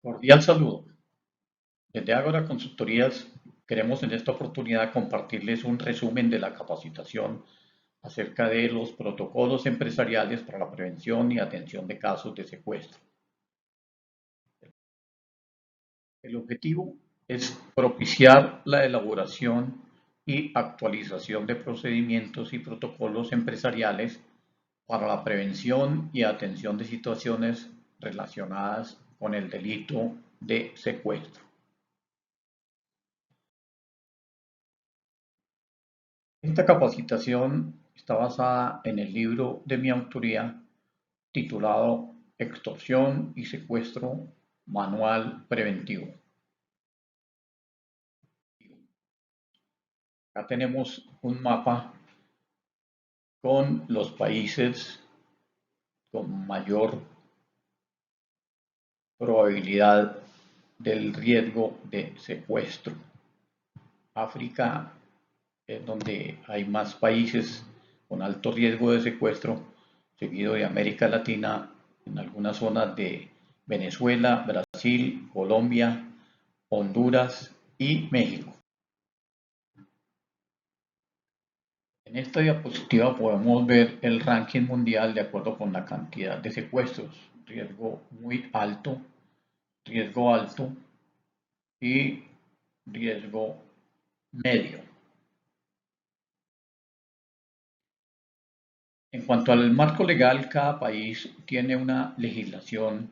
Cordial saludo. Desde Ágora Consultorías queremos en esta oportunidad compartirles un resumen de la capacitación acerca de los protocolos empresariales para la prevención y atención de casos de secuestro. El objetivo es propiciar la elaboración y actualización de procedimientos y protocolos empresariales para la prevención y atención de situaciones relacionadas con el delito de secuestro. Esta capacitación está basada en el libro de mi autoría titulado Extorsión y Secuestro, Manual Preventivo. Acá tenemos un mapa con los países con mayor probabilidad del riesgo de secuestro. África es donde hay más países con alto riesgo de secuestro, seguido de América Latina, en algunas zonas de Venezuela, Brasil, Colombia, Honduras y México. En esta diapositiva podemos ver el ranking mundial de acuerdo con la cantidad de secuestros, riesgo muy alto, riesgo alto y riesgo medio. En cuanto al marco legal, cada país tiene una legislación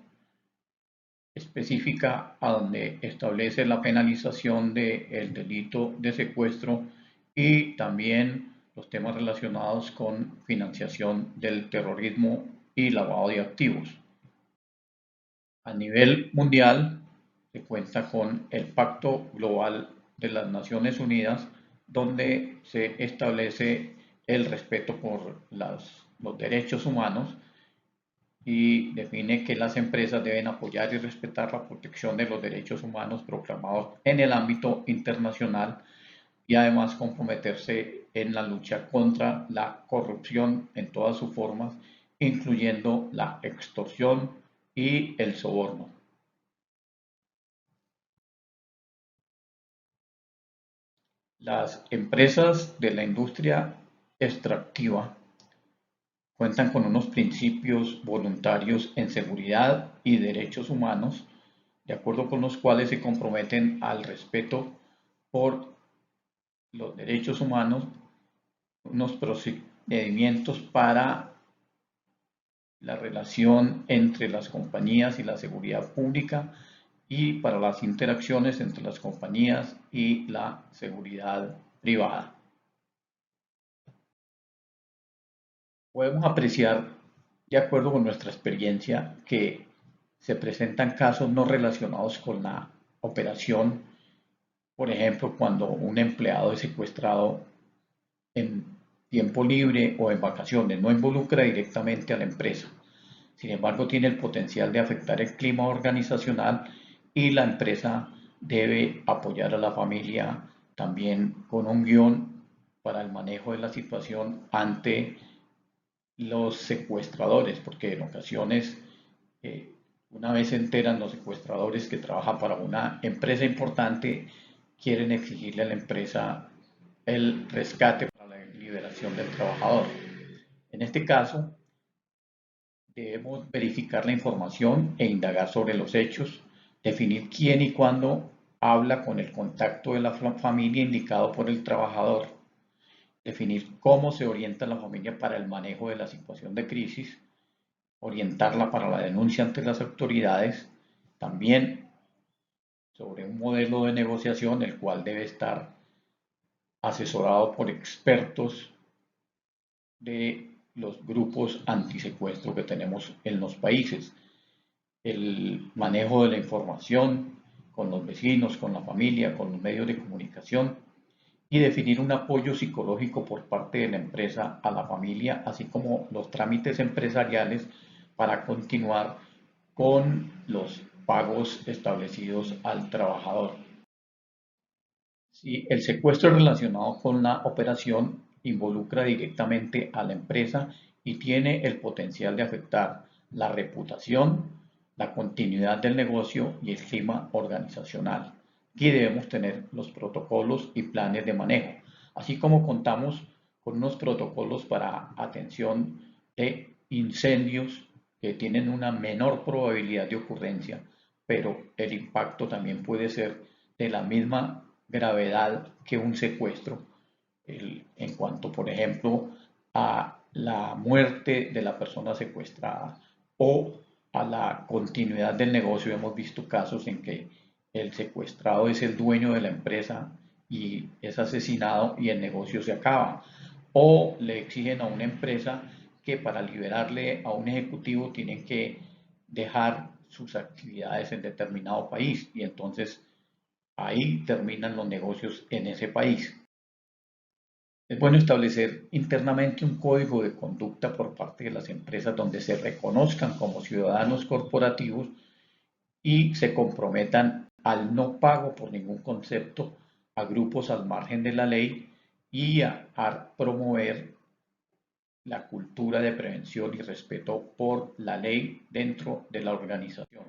específica a donde establece la penalización del delito de secuestro y también los temas relacionados con financiación del terrorismo y lavado de activos. A nivel mundial se cuenta con el Pacto Global de las Naciones Unidas, donde se establece el respeto por los derechos humanos y define que las empresas deben apoyar y respetar la protección de los derechos humanos proclamados en el ámbito internacional y además comprometerse en la lucha contra la corrupción en todas sus formas, incluyendo la extorsión y el soborno. Las empresas de la industria extractiva cuentan con unos principios voluntarios en seguridad y derechos humanos, de acuerdo con los cuales se comprometen al respeto por los derechos humanos, unos procedimientos para la relación entre las compañías y la seguridad pública y para las interacciones entre las compañías y la seguridad privada. Podemos apreciar, de acuerdo con nuestra experiencia, que se presentan casos no relacionados con la operación, por ejemplo, cuando un empleado es secuestrado en tiempo libre o en vacaciones, no involucra directamente a la empresa. Sin embargo, tiene el potencial de afectar el clima organizacional y la empresa debe apoyar a la familia también con un guión para el manejo de la situación ante los secuestradores, porque en ocasiones, una vez se enteran los secuestradores que trabajan para una empresa importante, quieren exigirle a la empresa el rescate para la liberación del trabajador. En este caso, debemos verificar la información e indagar sobre los hechos, definir quién y cuándo habla con el contacto de la familia indicado por el trabajador, definir cómo se orienta la familia para el manejo de la situación de crisis, orientarla para la denuncia ante las autoridades, también sobre un modelo de negociación el cual debe estar asesorado por expertos de los grupos antisecuestro que tenemos en los países, el manejo de la información con los vecinos, con la familia, con los medios de comunicación y definir un apoyo psicológico por parte de la empresa a la familia, así como los trámites empresariales para continuar con los pagos establecidos al trabajador. Si el secuestro relacionado con la operación involucra directamente a la empresa y tiene el potencial de afectar la reputación, la continuidad del negocio y el clima organizacional. Aquí debemos tener los protocolos y planes de manejo, así como contamos con unos protocolos para atención de incendios que tienen una menor probabilidad de ocurrencia, pero el impacto también puede ser de la misma gravedad que un secuestro, en cuanto, por ejemplo, a la muerte de la persona secuestrada o a la continuidad del negocio. Hemos visto casos en que el secuestrado es el dueño de la empresa y es asesinado y el negocio se acaba. O le exigen a una empresa que para liberarle a un ejecutivo tienen que dejar sus actividades en determinado país y entonces ahí terminan los negocios en ese país. Es bueno establecer internamente un código de conducta por parte de las empresas donde se reconozcan como ciudadanos corporativos y se comprometan al no pago por ningún concepto a grupos al margen de la ley y a promover la cultura de prevención y respeto por la ley dentro de la organización.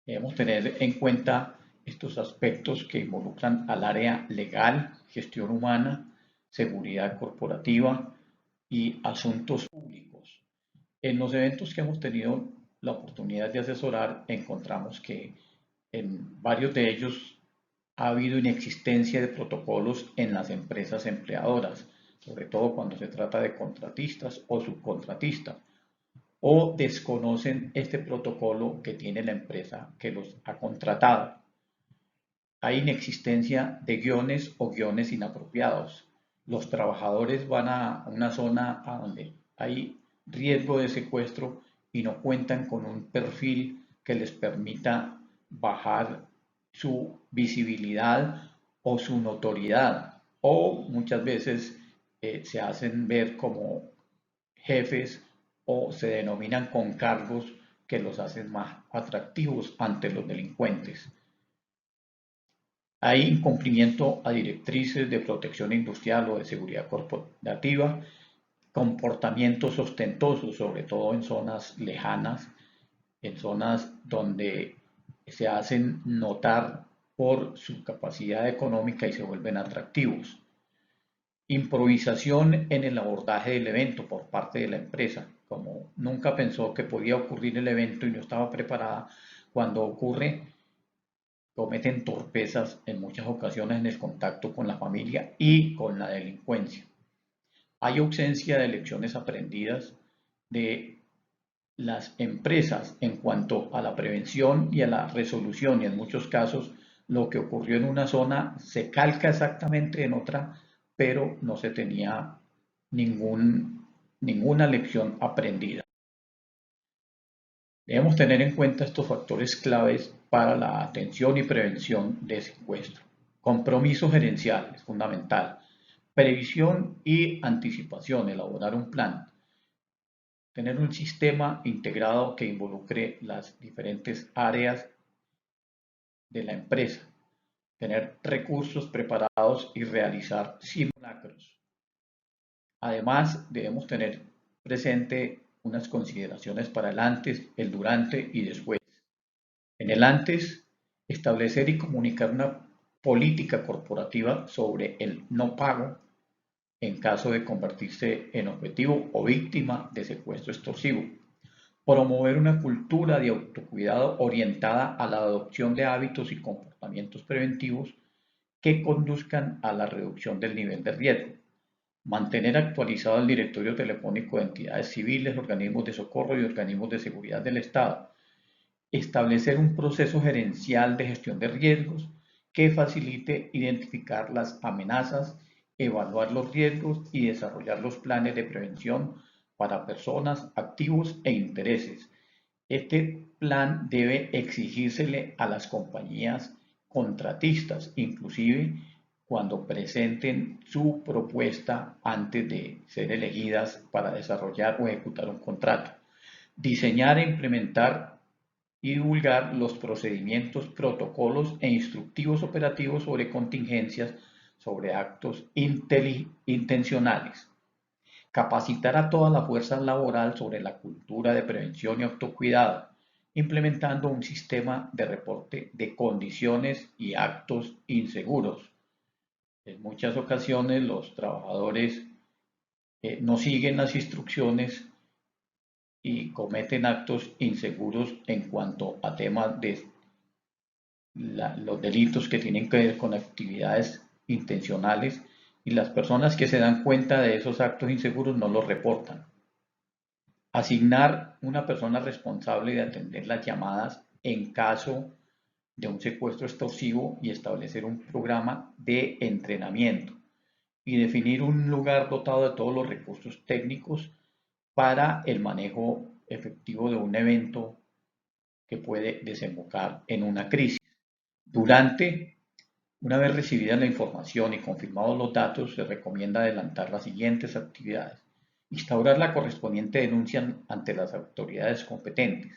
Debemos tener en cuenta estos aspectos que involucran al área legal, gestión humana, seguridad corporativa y asuntos públicos. En los eventos que hemos tenido la oportunidad de asesorar, encontramos que en varios de ellos ha habido inexistencia de protocolos en las empresas empleadoras, sobre todo cuando se trata de contratistas o subcontratistas, o desconocen este protocolo que tiene la empresa que los ha contratado. Hay inexistencia de guiones o guiones inapropiados. Los trabajadores van a una zona a donde hay riesgo de secuestro y no cuentan con un perfil que les permita bajar su visibilidad o su notoriedad. O muchas veces se hacen ver como jefes o se denominan con cargos que los hacen más atractivos ante los delincuentes. Hay incumplimiento a directrices de protección industrial o de seguridad corporativa, comportamientos ostentosos, sobre todo en zonas lejanas, en zonas donde se hacen notar por su capacidad económica y se vuelven atractivos. Improvisación en el abordaje del evento por parte de la empresa, como nunca pensó que podía ocurrir el evento y no estaba preparada, cuando ocurre cometen torpezas en muchas ocasiones en el contacto con la familia y con la delincuencia. Hay ausencia de lecciones aprendidas de las empresas en cuanto a la prevención y a la resolución, y en muchos casos lo que ocurrió en una zona se calca exactamente en otra, pero no se tenía ninguna lección aprendida. Debemos tener en cuenta estos factores claves para la atención y prevención de secuestro. Compromiso gerencial es fundamental. Previsión y anticipación, elaborar un plan. Tener un sistema integrado que involucre las diferentes áreas de la empresa. Tener recursos preparados y realizar simulacros. Además, debemos tener presente unas consideraciones para el antes, el durante y después. En el antes, establecer y comunicar una política corporativa sobre el no pago en caso de convertirse en objetivo o víctima de secuestro extorsivo. Promover una cultura de autocuidado orientada a la adopción de hábitos y comportamientos preventivos que conduzcan a la reducción del nivel de riesgo. Mantener actualizado el directorio telefónico de entidades civiles, organismos de socorro y organismos de seguridad del Estado. Establecer un proceso gerencial de gestión de riesgos que facilite identificar las amenazas, evaluar los riesgos y desarrollar los planes de prevención para personas, activos e intereses. Este plan debe exigírsele a las compañías contratistas, inclusive cuando presenten su propuesta antes de ser elegidas para desarrollar o ejecutar un contrato. Diseñar e implementar y divulgar los procedimientos, protocolos e instructivos operativos sobre contingencias, sobre actos intencionales. Capacitar a toda la fuerza laboral sobre la cultura de prevención y autocuidado, implementando un sistema de reporte de condiciones y actos inseguros. En muchas ocasiones los trabajadores no siguen las instrucciones y cometen actos inseguros en cuanto a temas de los delitos que tienen que ver con actividades intencionales, y las personas que se dan cuenta de esos actos inseguros no los reportan. Asignar una persona responsable de atender las llamadas en caso de un secuestro extorsivo y establecer un programa de entrenamiento y definir un lugar dotado de todos los recursos técnicos para el manejo efectivo de un evento que puede desembocar en una crisis. Una vez recibida la información y confirmados los datos, se recomienda adelantar las siguientes actividades: instaurar la correspondiente denuncia ante las autoridades competentes,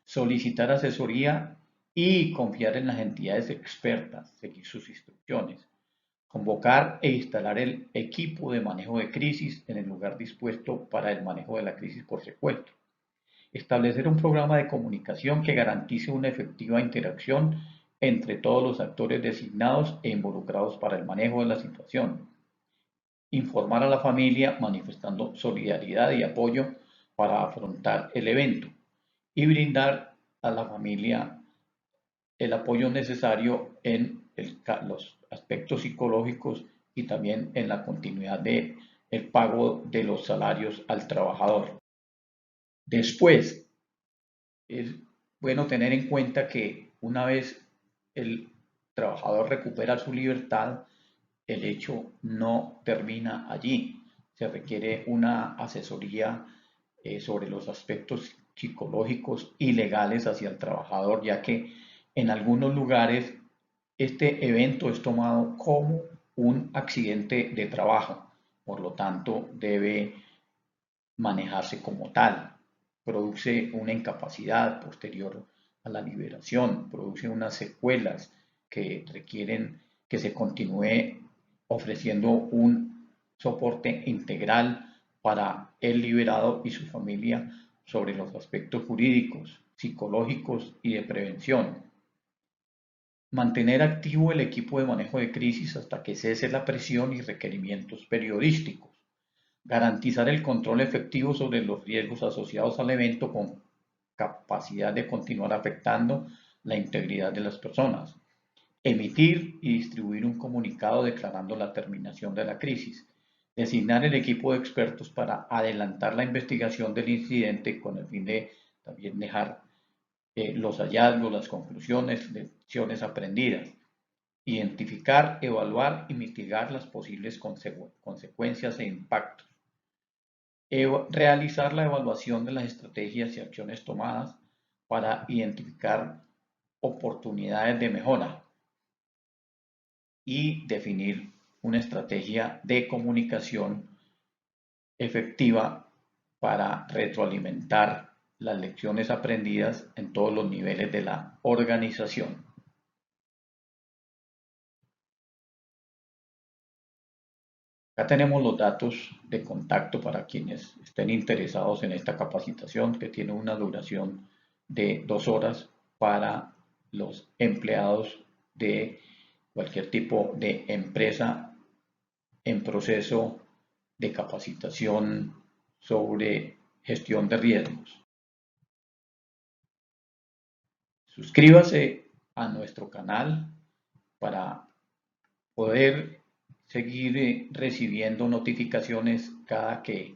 solicitar asesoría y confiar en las entidades expertas, seguir sus instrucciones, convocar e instalar el equipo de manejo de crisis en el lugar dispuesto para el manejo de la crisis por secuestro, establecer un programa de comunicación que garantice una efectiva interacción entre todos los actores designados e involucrados para el manejo de la situación, informar a la familia manifestando solidaridad y apoyo para afrontar el evento y brindar a la familia el apoyo necesario en los aspectos psicológicos y también en la continuidad de el pago de los salarios al trabajador. Después, es bueno tener en cuenta que una vez el trabajador recupera su libertad, el hecho no termina allí. Se requiere una asesoría sobre los aspectos psicológicos y legales hacia el trabajador, ya que en algunos lugares este evento es tomado como un accidente de trabajo, por lo tanto debe manejarse como tal. Produce una incapacidad posterior a la liberación, produce unas secuelas que requieren que se continúe ofreciendo un soporte integral para el liberado y su familia sobre los aspectos jurídicos, psicológicos y de prevención. Mantener activo el equipo de manejo de crisis hasta que cese la presión y requerimientos periodísticos. Garantizar el control efectivo sobre los riesgos asociados al evento con capacidad de continuar afectando la integridad de las personas. Emitir y distribuir un comunicado declarando la terminación de la crisis. Designar el equipo de expertos para adelantar la investigación del incidente con el fin de también dejar los hallazgos, las conclusiones, lecciones aprendidas. Identificar, evaluar y mitigar las posibles consecuencias e impactos. Realizar la evaluación de las estrategias y acciones tomadas para identificar oportunidades de mejora y definir una estrategia de comunicación efectiva para retroalimentar las lecciones aprendidas en todos los niveles de la organización. Acá tenemos los datos de contacto para quienes estén interesados en esta capacitación, que tiene una duración de 2 horas para los empleados de cualquier tipo de empresa en proceso de capacitación sobre gestión de riesgos. Suscríbase a nuestro canal para poder seguir recibiendo notificaciones cada que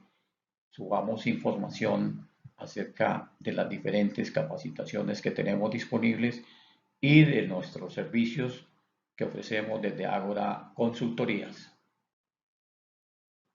subamos información acerca de las diferentes capacitaciones que tenemos disponibles y de nuestros servicios que ofrecemos desde Ágora Consultorías.